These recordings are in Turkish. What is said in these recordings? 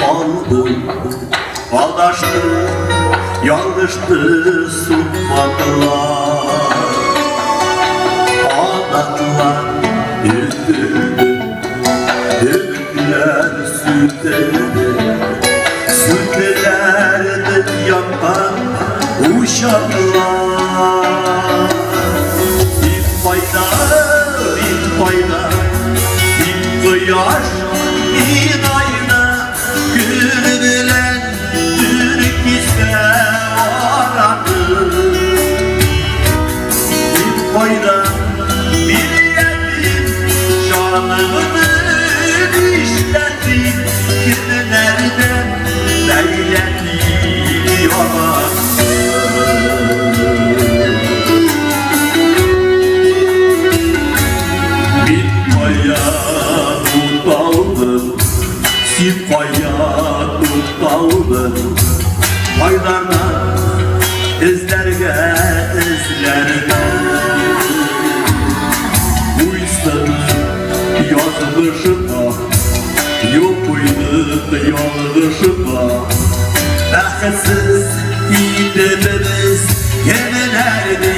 aldım Aldaştı, yanlıştı sunmadılar Aldattılar, üzdürdü Ümitler sütledi Sütlerdi yandan uşaklar Bir fayda, bir fayda Bir kıyaş, bir ayna Gül bilen Türk ise aradı Bir fayda, bir yetim Şanımını işledim Kimlerden leyledim yalanı Bir kaya tutaldım Sipaya tutaldım Aylarına izlerge izlerge Bu istedim yazmışıma Yok muydu yanlışıma Bahtsız gidememiz yemelerdi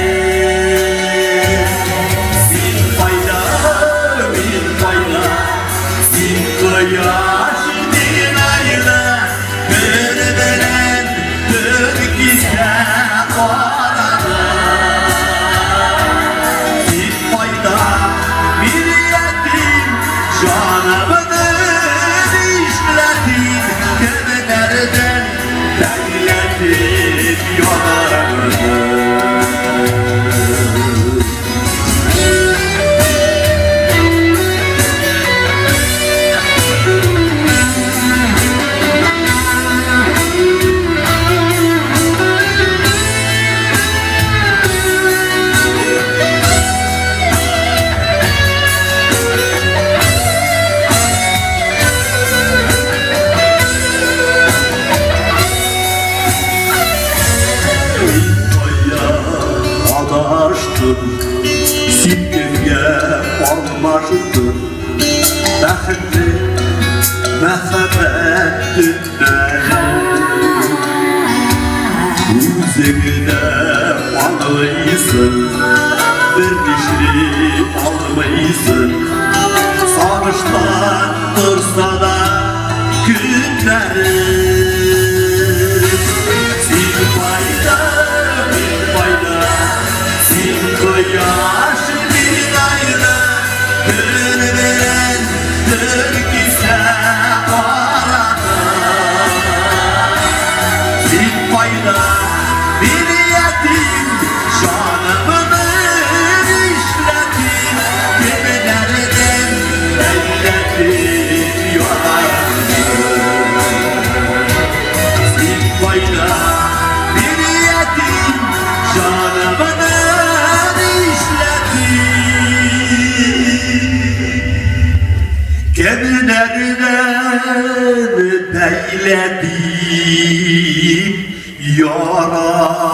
Bir fayda, bir fayda Bir kıyaş, bir ayda Gönül veren Türk ise arada Bir fayda, bir yetim Canımını işledim Gömelerden leyledim yalanı Sipkemge almaşıdır Bəxtli məhəbbət günləri Üzümünə almaysın Bir dişli almaysın Sarışlandırsa da günləri Sil fayda, bir fayda Sil kıyaş, bir ayda Gönül veren Türk ise arada Bir fayda, bir yetim Canımını işledim Gemilerden elledim yalanı Bir fayda, bir yetim Canımını Gemilerden beyledim yaranı